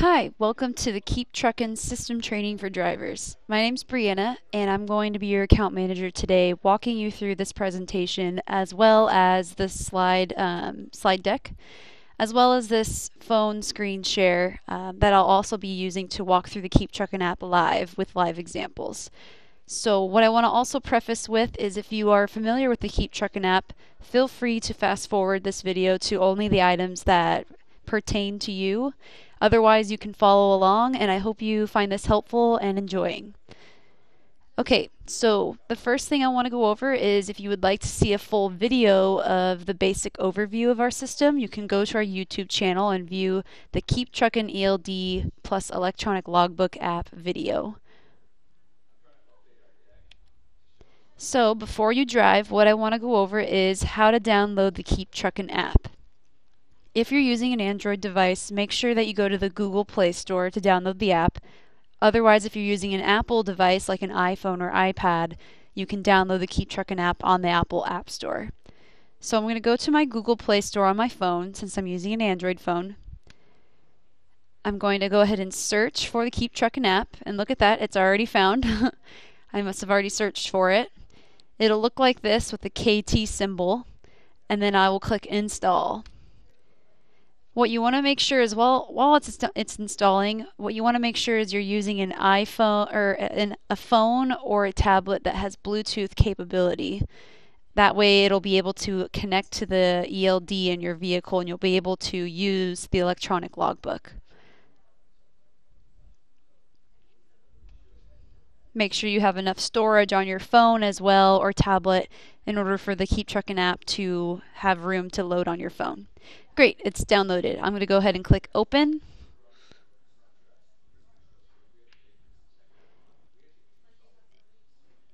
Hi, welcome to the KeepTruckin System Training for Drivers. My name's Brianna, and I'm going to be your account manager today, walking you through this presentation as well as the slide deck, as well as this phone screen share that I'll also be using to walk through the KeepTruckin app live with live examples. So what I want to also preface with is if you are familiar with the KeepTruckin app, feel free to fast forward this video to only the items that pertain to you. Otherwise, you can follow along, and I hope you find this helpful and enjoying. Okay, so the first thing I want to go over is if you would like to see a full video of the basic overview of our system, you can go to our YouTube channel and view the KeepTruckin ELD plus electronic logbook app video. So before you drive, what I want to go over is how to download the KeepTruckin app. If you're using an Android device, make sure that you go to the Google Play Store to download the app. Otherwise, if you're using an Apple device like an iPhone or iPad, you can download the KeepTruckin app on the Apple App Store. So I'm going to go to my Google Play Store on my phone since I'm using an Android phone. I'm going to go ahead and search for the KeepTruckin app, and look at that, it's already found. I must have already searched for it. It'll look like this with the KT symbol, and then I will click install. What you want to make sure is while it's installing, what you want to make sure is you're using an iPhone or a phone or a tablet that has Bluetooth capability. That way it'll be able to connect to the ELD in your vehicle and you'll be able to use the electronic logbook. Make sure you have enough storage on your phone as well or tablet in order for the KeepTruckin app to have room to load on your phone. Great, it's downloaded. I'm going to go ahead and click open.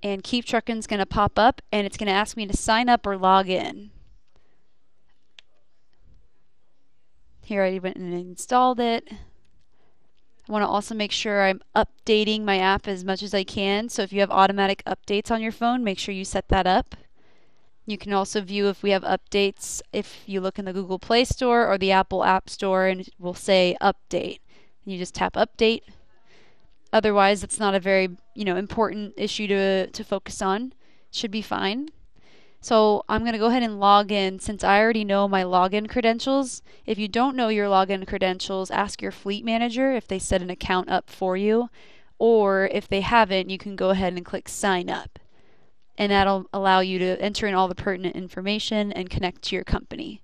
And KeepTruckin's going to pop up and it's going to ask me to sign up or log in. Here I went and installed it. I want to also make sure I'm updating my app as much as I can. So if you have automatic updates on your phone, make sure you set that up. You can also view if we have updates if you look in the Google Play Store or the Apple App Store and it will say update. You just tap update. Otherwise, it's not a very important issue to focus on. Should be fine. So I'm going to go ahead and log in since I already know my login credentials. If you don't know your login credentials, ask your fleet manager if they set an account up for you, or if they haven't, you can go ahead and click sign up. And that'll allow you to enter in all the pertinent information and connect to your company.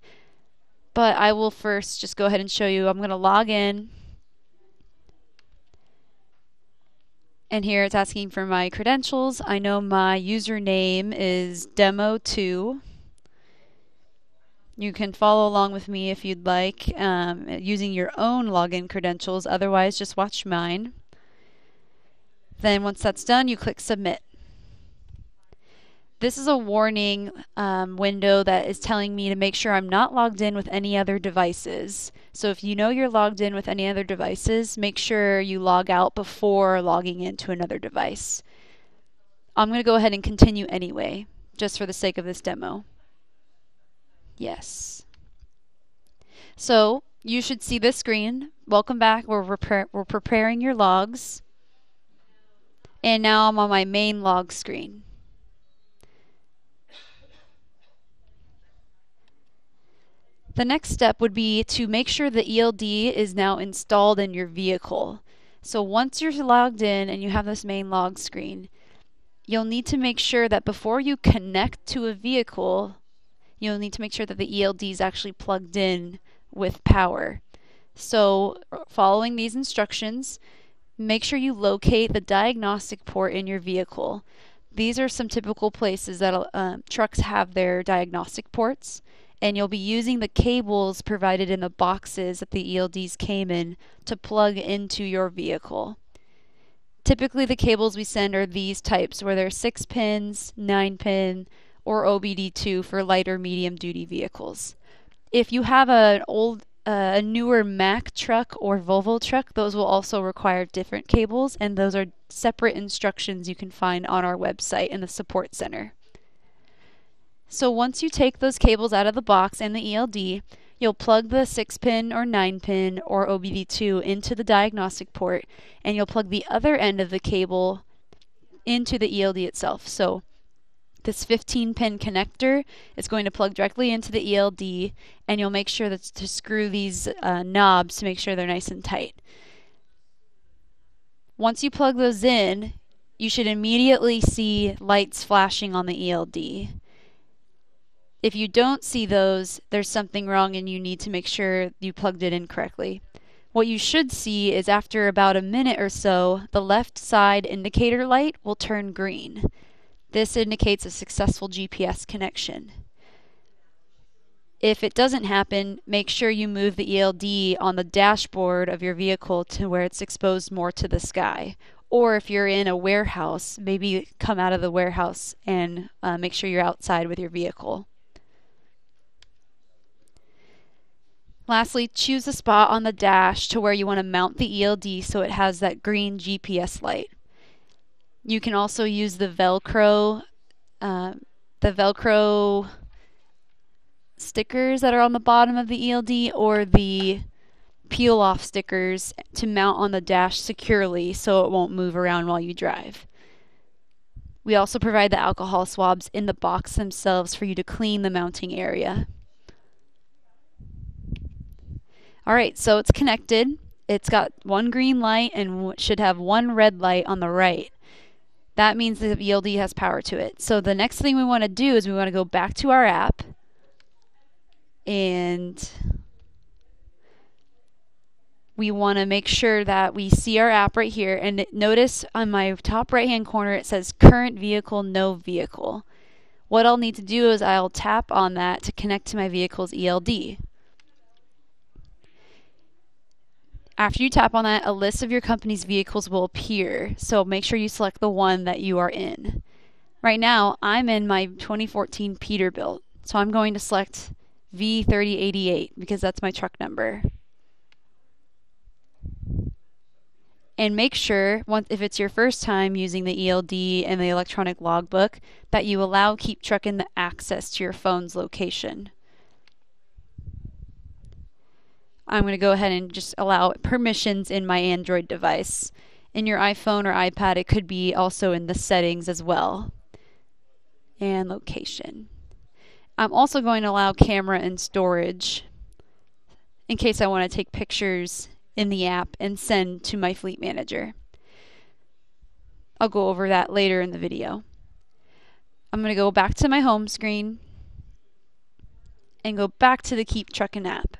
But I will first just go ahead and show you. I'm going to log in. And here it's asking for my credentials. I know my username is demo2. You can follow along with me if you'd like using your own login credentials. Otherwise, just watch mine. Then once that's done, you click submit. This is a warning window that is telling me to make sure I'm not logged in with any other devices. So if you know you're logged in with any other devices, make sure you log out before logging into another device. I'm going to go ahead and continue anyway, just for the sake of this demo. Yes. So you should see this screen. Welcome back. We're preparing your logs. And now I'm on my main log screen. The next step would be to make sure the ELD is now installed in your vehicle. So once you're logged in and you have this main log screen, you'll need to make sure that before you connect to a vehicle, you'll need to make sure that the ELD is actually plugged in with power. So following these instructions, make sure you locate the diagnostic port in your vehicle. These are some typical places that trucks have their diagnostic ports. And you'll be using the cables provided in the boxes that the ELDs came in to plug into your vehicle. Typically the cables we send are these types where they're 6 pins, 9 pin, or OBD2 for light or medium duty vehicles. If you have a newer Mack truck or Volvo truck, those will also require different cables, and those are separate instructions you can find on our website in the support center. So once you take those cables out of the box and the ELD, you'll plug the 6-pin or 9-pin or OBD2 into the diagnostic port, and you'll plug the other end of the cable into the ELD itself. So this 15-pin connector is going to plug directly into the ELD, and you'll make sure that to screw these knobs to make sure they're nice and tight. Once you plug those in, you should immediately see lights flashing on the ELD. If you don't see those, there's something wrong and you need to make sure you plugged it in correctly. What you should see is after about a minute or so, the left side indicator light will turn green. This indicates a successful GPS connection. If it doesn't happen, make sure you move the ELD on the dashboard of your vehicle to where it's exposed more to the sky. Or if you're in a warehouse, maybe come out of the warehouse and make sure you're outside with your vehicle. Lastly, choose a spot on the dash to where you want to mount the ELD so it has that green GPS light. You can also use the Velcro stickers that are on the bottom of the ELD or the peel-off stickers to mount on the dash securely so it won't move around while you drive. We also provide the alcohol swabs in the box themselves for you to clean the mounting area. Alright, so it's connected. It's got one green light and should have one red light on the right. That means the ELD has power to it. So the next thing we want to do is we want to go back to our app and we want to make sure that we see our app right here. And notice on my top right hand corner it says current vehicle, no vehicle. What I'll need to do is I'll tap on that to connect to my vehicle's ELD. After you tap on that, a list of your company's vehicles will appear, so make sure you select the one that you are in. Right now, I'm in my 2014 Peterbilt, so I'm going to select V3088 because that's my truck number. And make sure, if it's your first time using the ELD and the electronic logbook, that you allow KeepTruckin the access to your phone's location. I'm going to go ahead and just allow permissions in my Android device. In your iPhone or iPad, it could be also in the settings as well. And location. I'm also going to allow camera and storage in case I want to take pictures in the app and send to my fleet manager. I'll go over that later in the video. I'm going to go back to my home screen and go back to the KeepTruckin app.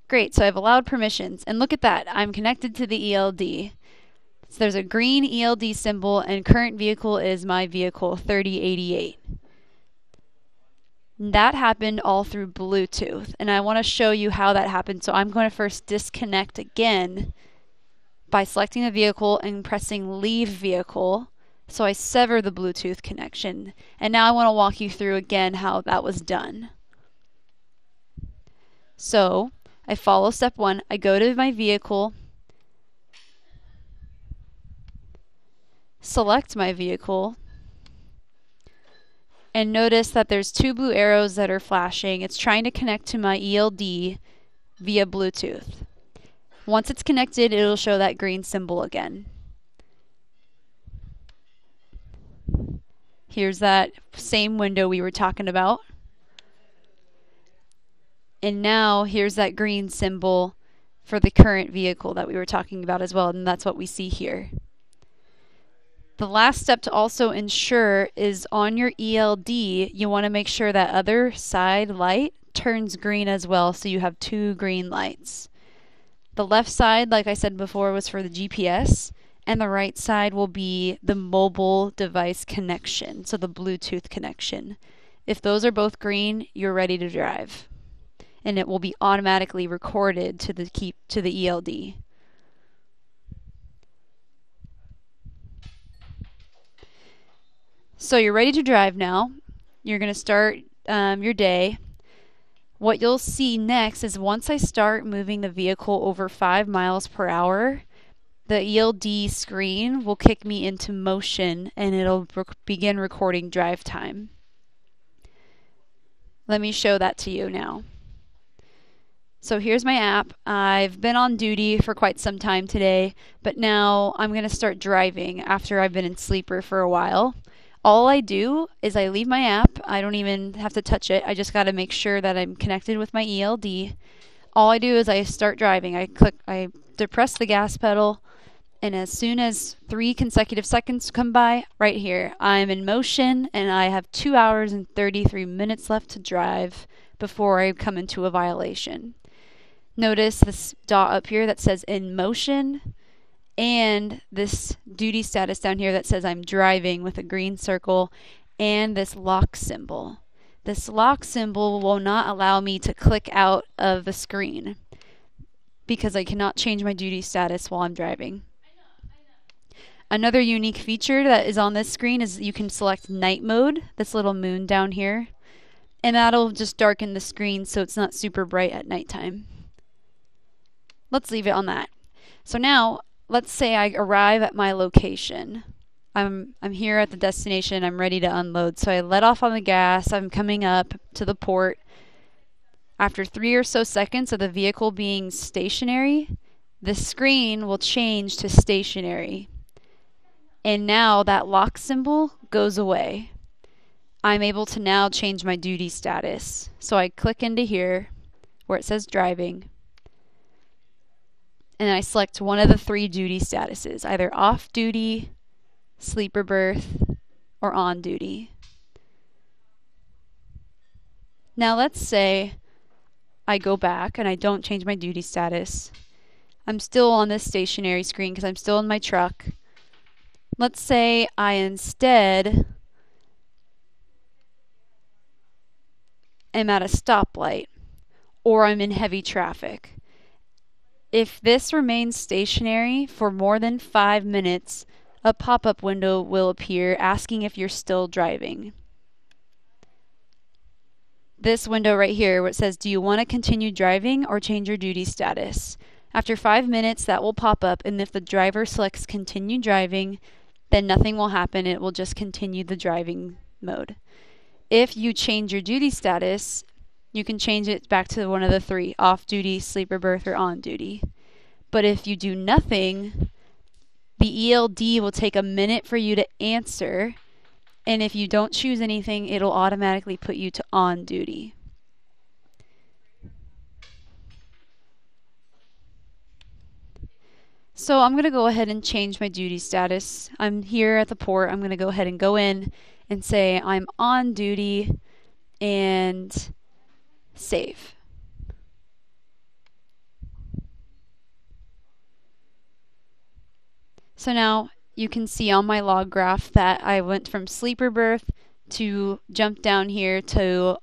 Great, so I've allowed permissions, and look at that, I'm connected to the ELD. So there's a green ELD symbol, and current vehicle is my vehicle 3088. That happened all through Bluetooth, and I want to show you how that happened. So I'm going to first disconnect again by selecting the vehicle and pressing leave vehicle. So I sever the Bluetooth connection, and now I want to walk you through again how that was done. So I follow step 1. I go to my vehicle, select my vehicle, and notice that there's 2 blue arrows that are flashing. It's trying to connect to my ELD via Bluetooth. Once it's connected, it'll show that green symbol again. Here's that same window we were talking about. And now here's that green symbol for the current vehicle that we were talking about as well, and that's what we see here. The last step to also ensure is on your ELD, you want to make sure that other side light turns green as well, so you have 2 green lights. The left side, like I said before, was for the GPS, and the right side will be the mobile device connection, so the Bluetooth connection. If those are both green, you're ready to drive, and it will be automatically recorded to the ELD. So you're ready to drive now. You're going to start your day. What you'll see next is once I start moving the vehicle over 5 miles per hour, the ELD screen will kick me into motion and it'll begin recording drive time. Let me show that to you now. So here's my app. I've been on duty for quite some time today, but now I'm going to start driving after I've been in sleeper for a while. All I do is I leave my app. I don't even have to touch it. I just got to make sure that I'm connected with my ELD. All I do is I start driving. I depress the gas pedal, and as soon as 3 consecutive seconds come by, right here, I'm in motion, and I have 2 hours and 33 minutes left to drive before I come into a violation. Notice this dot up here that says in motion, and this duty status down here that says I'm driving with a green circle, and this lock symbol. This lock symbol will not allow me to click out of the screen because I cannot change my duty status while I'm driving. Another unique feature that is on this screen is you can select night mode, this little moon down here, and that'll just darken the screen so it's not super bright at nighttime. Let's leave it on that. So now, let's say I arrive at my location. I'm here at the destination. I'm ready to unload. So I let off on the gas. I'm coming up to the port. After 3 or so seconds of the vehicle being stationary, the screen will change to stationary. And now that lock symbol goes away. I'm able to now change my duty status. So I click into here where it says driving, and I select one of the 3 duty statuses, either off duty, sleeper berth, or on duty. Now let's say I go back and I don't change my duty status. I'm still on this stationary screen because I'm still in my truck. Let's say I instead am at a stoplight or I'm in heavy traffic. If this remains stationary for more than 5 minutes, a pop-up window will appear asking if you're still driving. This window right here where it says, do you want to continue driving or change your duty status? After 5 minutes, that will pop up, and if the driver selects continue driving, then nothing will happen. It will just continue the driving mode. If you change your duty status, you can change it back to one of the 3, off duty, sleeper berth, or on duty. But if you do nothing, the ELD will take a minute for you to answer, and if you don't choose anything, it'll automatically put you to on duty. So I'm going to go ahead and change my duty status. I'm here at the port. I'm going to go ahead and go in and say I'm on duty and save. So now you can see on my log graph that I went from sleeper berth to jump down here to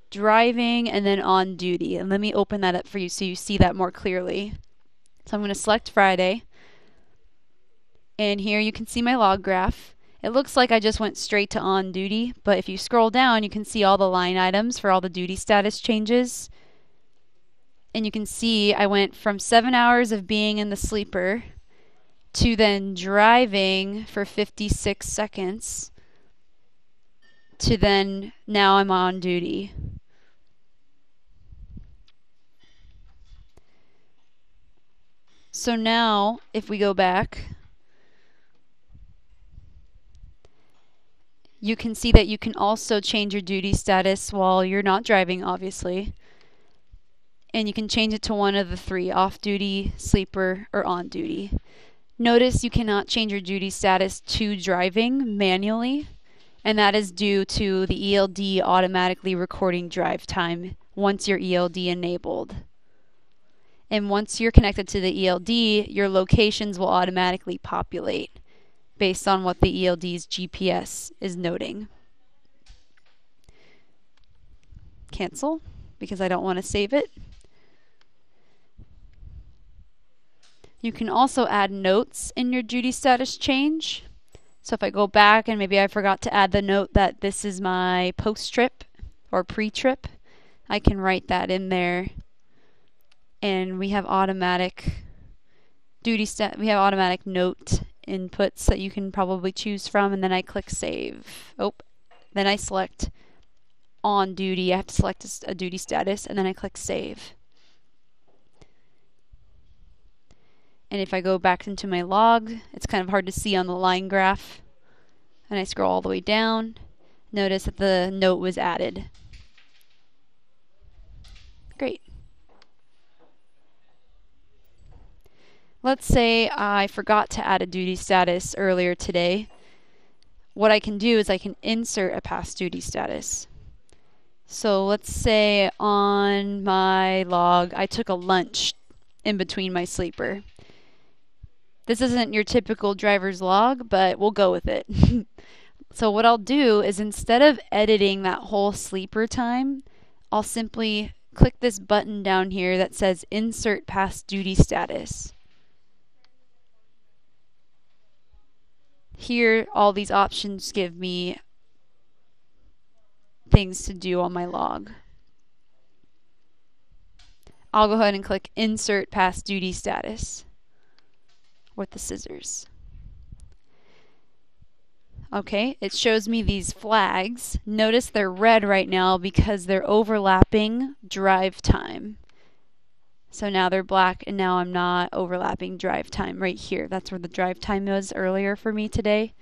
driving and then on duty. And let me open that up for you so you see that more clearly. So I'm going to select Friday. And here you can see my log graph. It looks like I just went straight to on duty, but if you scroll down, you can see all the line items for all the duty status changes. And you can see I went from 7 hours of being in the sleeper to then driving for 56 seconds to then now I'm on duty. So now if we go back, you can see that you can also change your duty status while you're not driving, obviously. And you can change it to one of the 3, off duty, sleeper, or on duty. Notice you cannot change your duty status to driving manually, and that is due to the ELD automatically recording drive time once your ELD enabled. And once you're connected to the ELD, your locations will automatically populate based on what the ELD's GPS is noting. Cancel, because I don't want to save it. You can also add notes in your duty status change. So if I go back and maybe I forgot to add the note that this is my post-trip or pre-trip, I can write that in there. And we have automatic automatic note inputs that you can probably choose from, and then I click save. Then I select on duty, I have to select a duty status, and then I click save. And if I go back into my log, it's kind of hard to see on the line graph, and I scroll all the way down, notice that the note was added. Great. Let's say I forgot to add a duty status earlier today. What I can do is I can insert a past duty status. So let's say on my log I took a lunch in between my sleeper. This isn't your typical driver's log, but we'll go with it. So what I'll do is instead of editing that whole sleeper time, I'll simply click this button down here that says Insert Past Duty Status. Here, all these options give me things to do on my log. I'll go ahead and click Insert Past Duty Status with the scissors. Okay, it shows me these flags. Notice they're red right now because they're overlapping drive time. So now they're black, and now I'm not overlapping drive time right here. That's where the drive time was earlier for me today.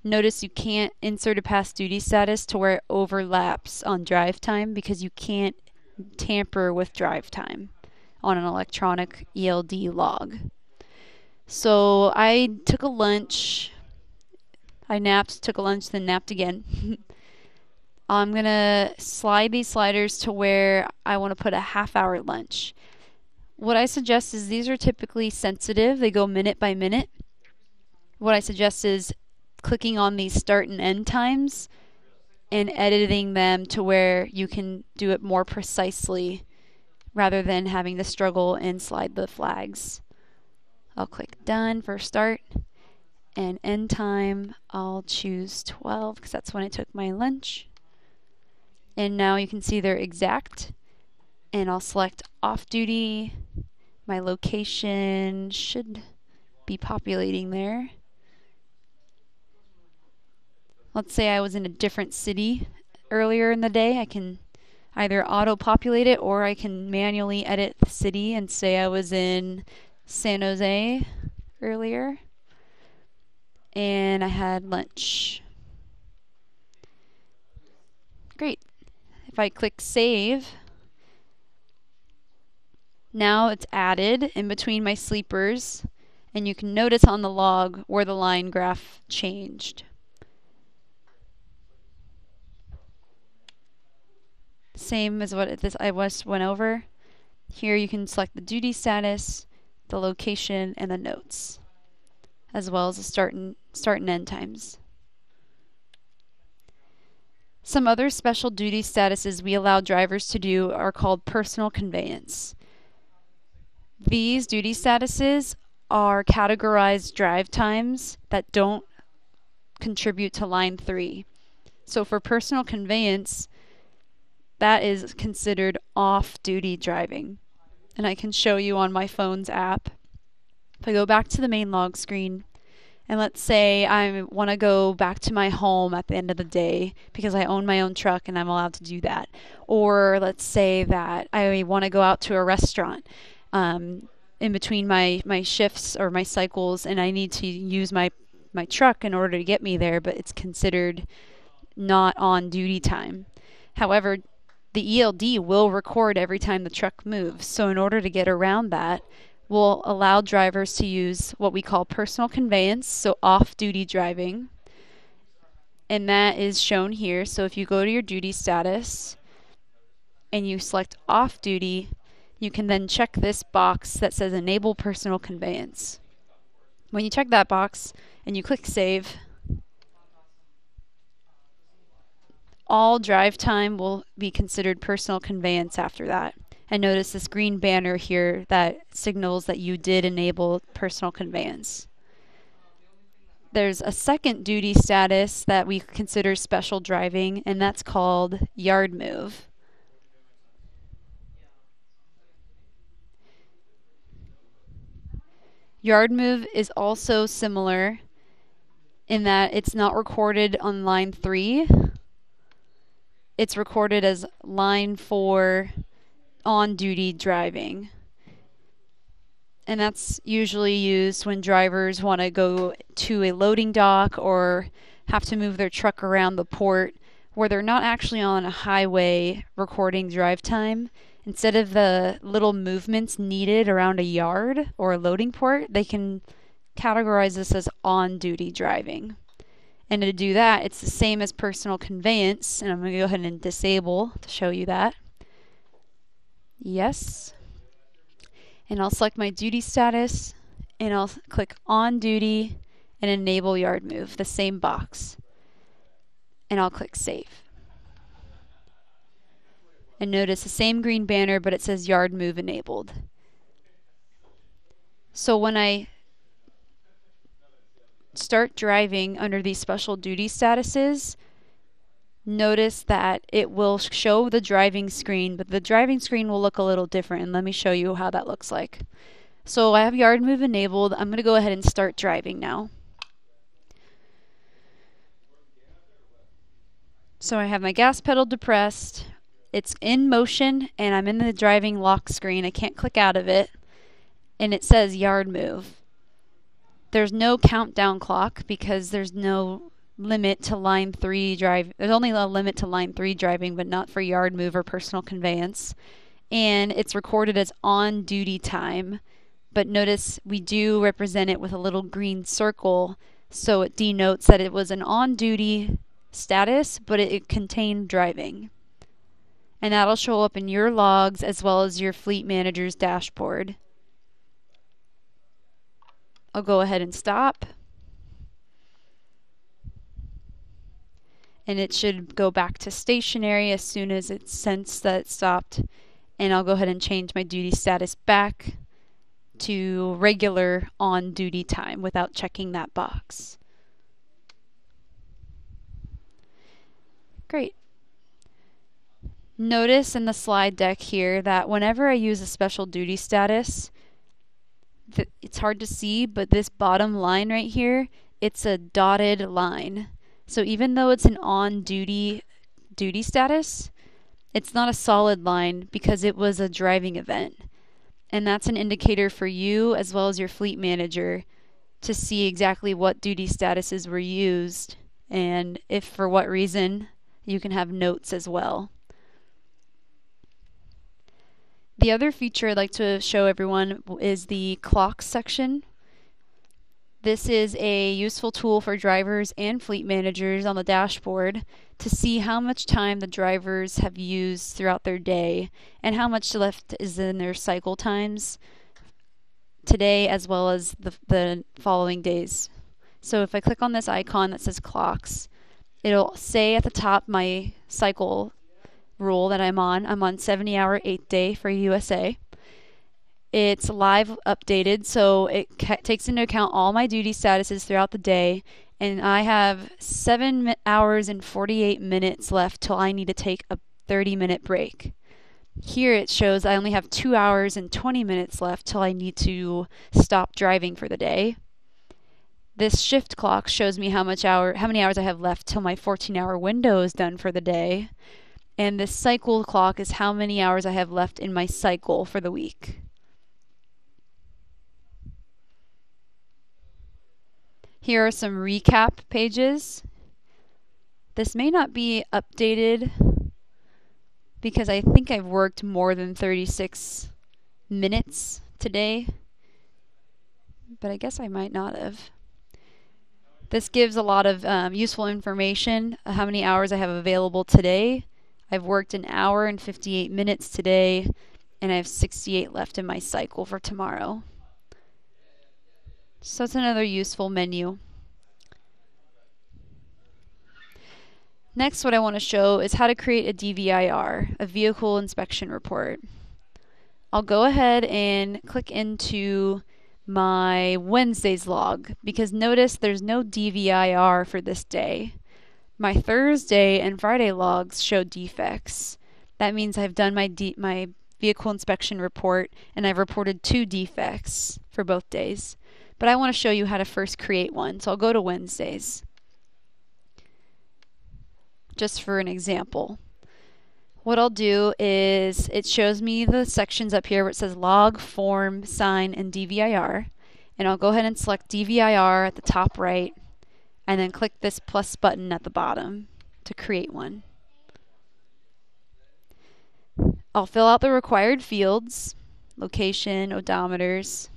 Notice you can't insert a past duty status to where it overlaps on drive time because you can't tamper with drive time on an electronic ELD log. So I took a lunch. I napped, took a lunch, then napped again. I'm going to slide these sliders to where I want to put a half-hour lunch. What I suggest is these are typically sensitive. They go minute by minute. What I suggest is clicking on these start and end times and editing them to where you can do it more precisely rather than having to struggle and slide the flags. I'll click done for start, and end time I'll choose 12 because that's when I took my lunch. And now you can see they're exact, and I'll select off duty. My location should be populating there. Let's say I was in a different city earlier in the day. I can either auto-populate it or I can manually edit the city and say I was in San Jose earlier and I had lunch. Great. If I click save, now it's added in between my sleepers, and you can notice on the log where the line graph changed. Same as what I just went over. Here you can select the duty status, the location, and the notes, as well as the start and end times. Some other special duty statuses we allow drivers to do are called personal conveyance. These duty statuses are categorized drive times that don't contribute to line 3. So for personal conveyance, that is considered off-duty driving. And I can show you on my phone's app. If I go back to the main log screen, and let's say I want to go back to my home at the end of the day because I own my own truck and I'm allowed to do that. Or let's say that I want to go out to a restaurant in between my shifts or my cycles, and I need to use my truck in order to get me there, but it's considered not on duty time. However, the ELD will record every time the truck moves. So in order to get around that, we'll allow drivers to use what we call personal conveyance, so off-duty driving. And that is shown here. So if you go to your duty status and you select off-duty, you can then check this box that says Enable Personal Conveyance. When you check that box and you click Save, all drive time will be considered personal conveyance after that. And notice this green banner here that signals that you did enable personal conveyance. There's a second duty status that we consider special driving, and that's called yard move. Yard move is also similar in that it's not recorded on line 3, it's recorded as line 4 on-duty driving. And that's usually used when drivers want to go to a loading dock or have to move their truck around the port where they're not actually on a highway recording drive time. Instead of the little movements needed around a yard or a loading port, they can categorize this as on-duty driving. And to do that, it's the same as personal conveyance, and I'm going to go ahead and disable to show you that. Yes. And I'll select my duty status, and I'll click on duty and enable yard move, the same box. And I'll click save. And notice the same green banner, but it says yard move enabled. So when I start driving under these special duty statuses, notice that it will show the driving screen, but the driving screen will look a little different, and let me show you how that looks like. So I have yard move enabled. I'm going to go ahead and start driving now. So I have my gas pedal depressed. It's in motion, and I'm in the driving lock screen. I can't click out of it, and it says yard move. There's no countdown clock because there's no limit to line 3 drive. There's only a limit to line 3 driving, but not for yard move or personal conveyance. And it's recorded as on duty time. But notice we do represent it with a little green circle, so it denotes that it was an on duty status, but it contained driving. And that'll show up in your logs as well as your fleet manager's dashboard. I'll go ahead and stop. And it should go back to stationary as soon as it's sensed that it stopped. And I'll go ahead and change my duty status back to regular on duty time without checking that box. Great. Notice in the slide deck here that whenever I use a special duty status, it's hard to see, but this bottom line right here, it's a dotted line. So even though it's an on-duty status, it's not a solid line because it was a driving event. And that's an indicator for you as well as your fleet manager to see exactly what duty statuses were used and if for what reason. You can have notes as well. The other feature I'd like to show everyone is the clock section. This is a useful tool for drivers and fleet managers on the dashboard to see how much time the drivers have used throughout their day and how much left is in their cycle times today as well as the following days. So if I click on this icon that says clocks, it'll say at the top my cycle rule that I'm on. I'm on 70-hour 8 day for USA. It's live updated, so it takes into account all my duty statuses throughout the day, and I have 7 hours and 48 minutes left till I need to take a 30-minute break. Here it shows I only have 2 hours and 20 minutes left till I need to stop driving for the day. This shift clock shows me how many hours I have left till my 14-hour window is done for the day. And this cycle clock is how many hours I have left in my cycle for the week. Here are some recap pages. This may not be updated because I think I've worked more than 36 minutes today, but I guess I might not have. This gives a lot of useful information, how many hours I have available today. I've worked an hour and 58 minutes today, and I have 68 left in my cycle for tomorrow. So that's another useful menu. Next, what I want to show is how to create a DVIR, a vehicle inspection report. I'll go ahead and click into my Wednesday's log because notice there's no DVIR for this day. My Thursday and Friday logs show defects. That means I've done my vehicle inspection report and I've reported 2 defects for both days. But I want to show you how to first create one, so I'll go to Wednesdays just for an example. What I'll do is it shows me the sections up here where it says log, form, sign, and dvir. And I'll go ahead and select dvir at the top right and then click this plus button at the bottom to create one. I'll fill out the required fields, location, odometers,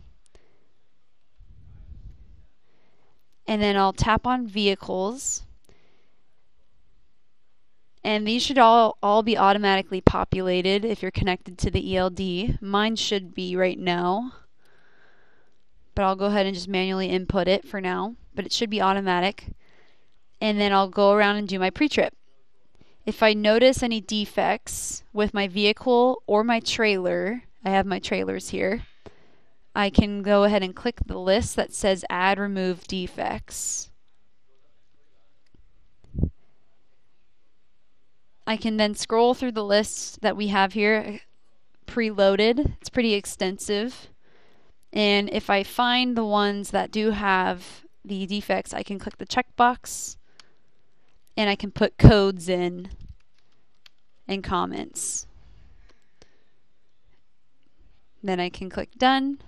and then I'll tap on vehicles. And these should all be automatically populated if you're connected to the ELD. Mine should be right now, but I'll go ahead and just manually input it for now, but it should be automatic. And then I'll go around and do my pre-trip. If I notice any defects with my vehicle or my trailer, I have my trailers here, I can go ahead and click the list that says add remove defects. I can then scroll through the list that we have here preloaded. It's pretty extensive. And if I find the ones that do have the defects, I can click the checkbox and I can put codes in and comments. Then I can click done.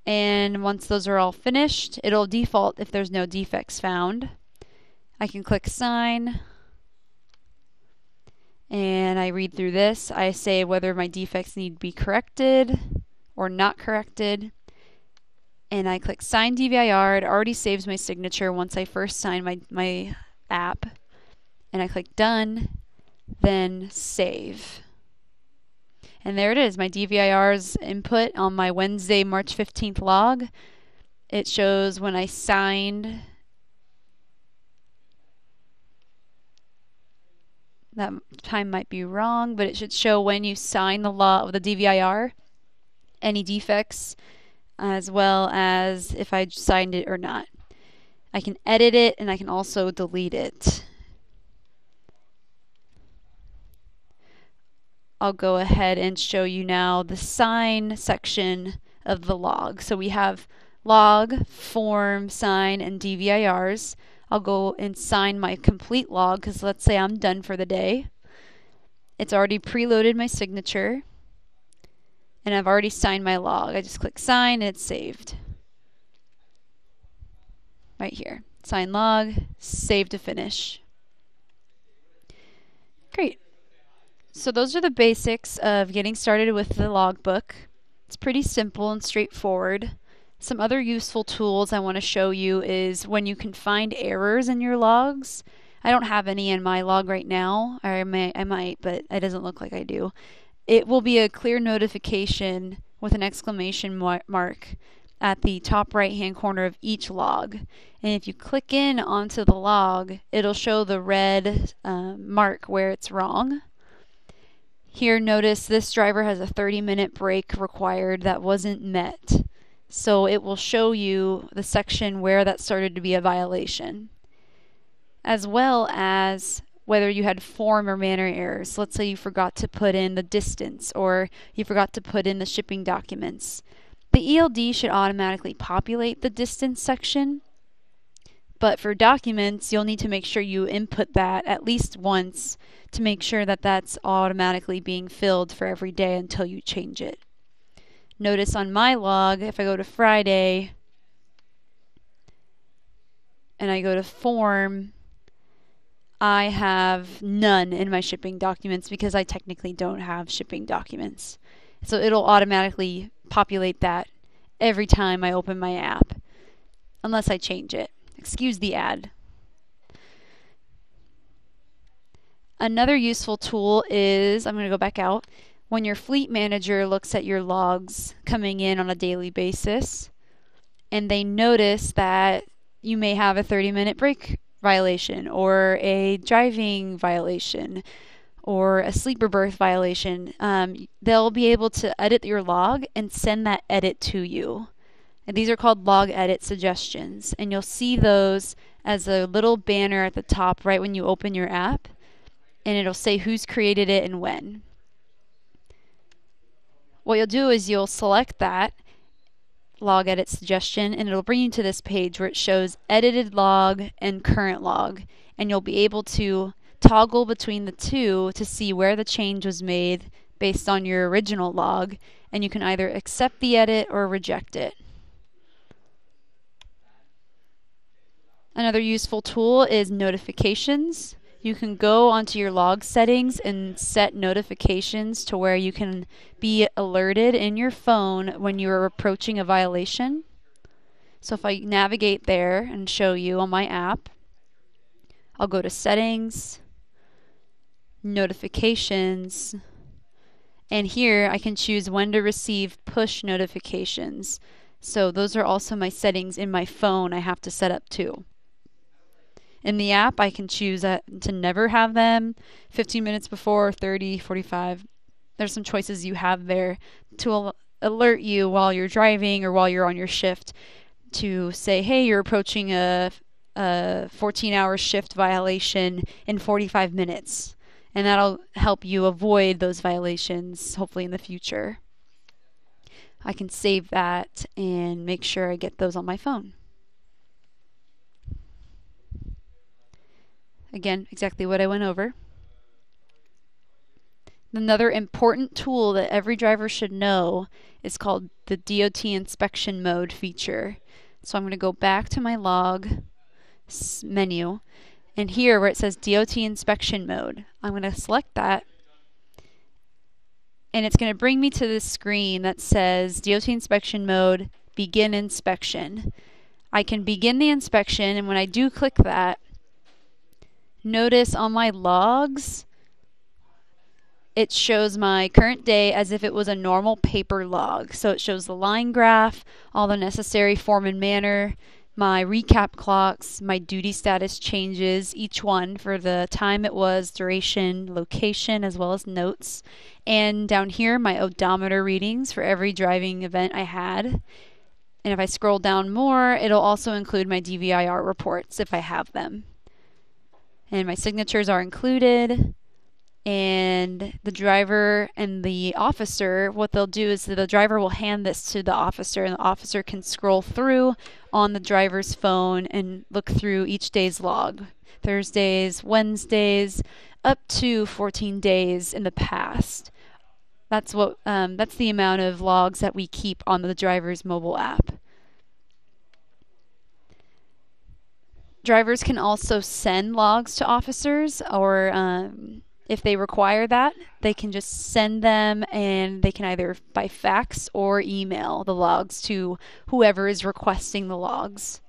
And once those are all finished, it'll default if there's no defects found. I can click sign, and I read through this. I say whether my defects need to be corrected or not corrected, and I click sign DVIR. It already saves my signature once I first sign my app, and I click done, then save. And there it is, my DVIR's input on my Wednesday, March 15th log. It shows when I signed. That time might be wrong, but it should show when you sign the DVIR, any defects, as well as if I signed it or not. I can edit it and I can also delete it. I'll go ahead and show you now the sign section of the log. So we have log, form, sign, and DVIRs. I'll go and sign my complete log because let's say I'm done for the day. It's already preloaded my signature and I've already signed my log. I just click sign and it's saved. Right here. Sign log, save to finish. Great. So those are the basics of getting started with the logbook. It's pretty simple and straightforward. Some other useful tools I want to show you is when you can find errors in your logs. I don't have any in my log right now, or I might, but it doesn't look like I do. It will be a clear notification with an exclamation mark at the top right hand corner of each log. And if you click in onto the log, it'll show the red mark where it's wrong. Here, notice this driver has a 30-minute break required that wasn't met. So it will show you the section where that started to be a violation, as well as whether you had form or manner errors. Let's say you forgot to put in the distance or you forgot to put in the shipping documents. The ELD should automatically populate the distance section, but for documents, you'll need to make sure you input that at least once to make sure that that's automatically being filled for every day until you change it. Notice on my log, if I go to Friday and I go to form, I have none in my shipping documents because I technically don't have shipping documents. So it'll automatically populate that every time I open my app, unless I change it. Excuse the ad. Another useful tool is, I'm going to go back out, when your fleet manager looks at your logs coming in on a daily basis and they notice that you may have a 30-minute break violation or a driving violation or a sleeper berth violation, they'll be able to edit your log and send that edit to you. And these are called log edit suggestions, and you'll see those as a little banner at the top right when you open your app, and it'll say who's created it and when. What you'll do is you'll select that log edit suggestion and it'll bring you to this page where it shows edited log and current log, and you'll be able to toggle between the two to see where the change was made based on your original log, and you can either accept the edit or reject it. Another useful tool is notifications. You can go onto your log settings and set notifications to where you can be alerted in your phone when you are approaching a violation. So if I navigate there and show you on my app, I'll go to settings, notifications, and here I can choose when to receive push notifications. So those are also my settings in my phone I have to set up too. In the app, I can choose to never have them, 15 minutes before, 30, 45. There's some choices you have there to alert you while you're driving or while you're on your shift to say, hey, you're approaching a 14-hour shift violation in 45 minutes. And that'll help you avoid those violations, hopefully in the future. I can save that and make sure I get those on my phone. Again, exactly what I went over. Another important tool that every driver should know is called the DOT inspection mode feature. So I'm going to go back to my log menu, and here where it says DOT inspection mode, I'm going to select that, and it's going to bring me to this screen that says DOT inspection mode, begin inspection. I can begin the inspection, and when I do click that, notice on my logs, it shows my current day as if it was a normal paper log. So it shows the line graph, all the necessary form and manner, my recap clocks, my duty status changes, each one for the time it was, duration, location, as well as notes. And down here, my odometer readings for every driving event I had. And if I scroll down more, it'll also include my DVIR reports if I have them. And my signatures are included. And the driver and the officer, what they'll do is the driver will hand this to the officer, and the officer can scroll through on the driver's phone and look through each day's log. Thursdays, Wednesdays, up to 14 days in the past. That's the amount of logs that we keep on the driver's mobile app. Drivers can also send logs to officers, or if they require that, they can just send them, and they can either by fax or email the logs to whoever is requesting the logs.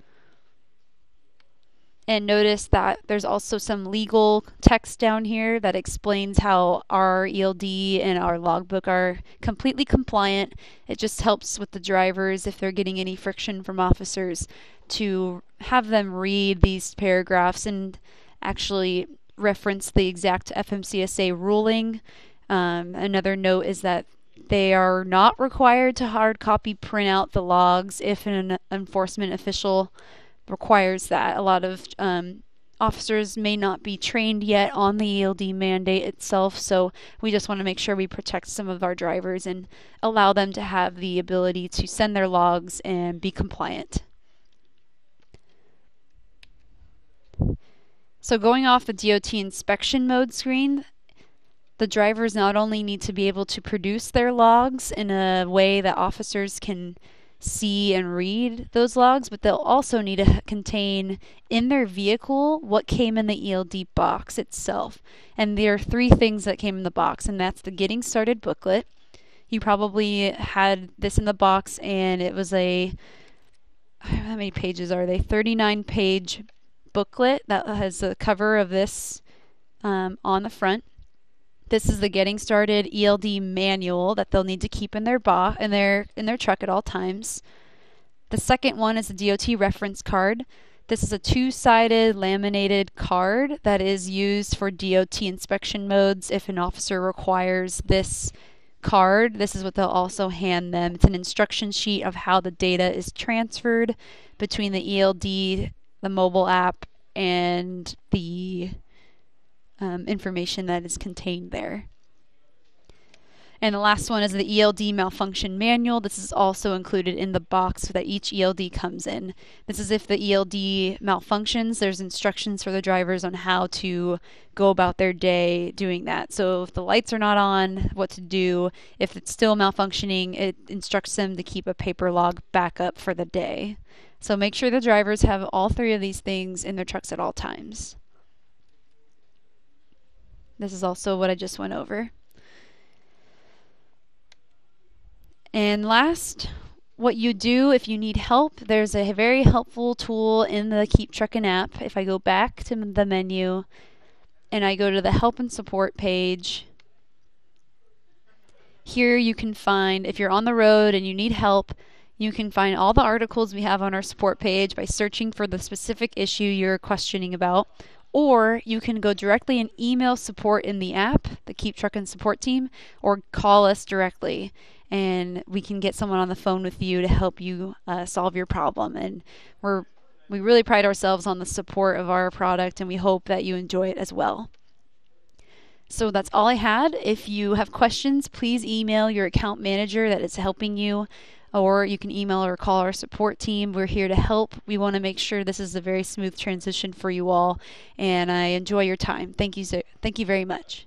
And notice that there's also some legal text down here that explains how our ELD and our logbook are completely compliant. It just helps with the drivers if they're getting any friction from officers to have them read these paragraphs and actually reference the exact FMCSA ruling. Another note is that they are not required to hard copy print out the logs if an enforcement official requires that. A lot of officers may not be trained yet on the ELD mandate itself, so we just want to make sure we protect some of our drivers and allow them to have the ability to send their logs and be compliant. So going off the DOT inspection mode screen, the drivers not only need to be able to produce their logs in a way that officers can see and read those logs, but they'll also need to contain in their vehicle what came in the ELD box itself. And there are 3 things that came in the box, and that's the Getting Started booklet. You probably had this in the box, and it was how many pages are they? 39-page booklet that has the cover of this on the front. This is the Getting Started ELD manual that they'll need to keep in their truck at all times. The second one is the DOT reference card. This is a 2-sided laminated card that is used for DOT inspection modes. If an officer requires this card, this is what they'll also hand them. It's an instruction sheet of how the data is transferred between the ELD, the mobile app, and the information that is contained there. And the last one is the ELD malfunction manual. This is also included in the box that each ELD comes in. This is if the ELD malfunctions, there's instructions for the drivers on how to go about their day doing that. So if the lights are not on, what to do. If it's still malfunctioning, it instructs them to keep a paper log backup for the day. So make sure the drivers have all three of these things in their trucks at all times. This is also what I just went over. And last, what you do if you need help, there's a very helpful tool in the KeepTruckin app. If I go back to the menu and I go to the help and support page, here you can find, if you're on the road and you need help, you can find all the articles we have on our support page by searching for the specific issue you're questioning about. Or you can go directly and email support in the app, the KeepTruckin support team, or call us directly, and we can get someone on the phone with you to help you solve your problem. And we really pride ourselves on the support of our product, and we hope that you enjoy it as well. So that's all I had. If you have questions, please email your account manager that is helping you, or you can email or call our support team. We're here to help. We want to make sure this is a very smooth transition for you all, and I enjoy your time. Thank you very much.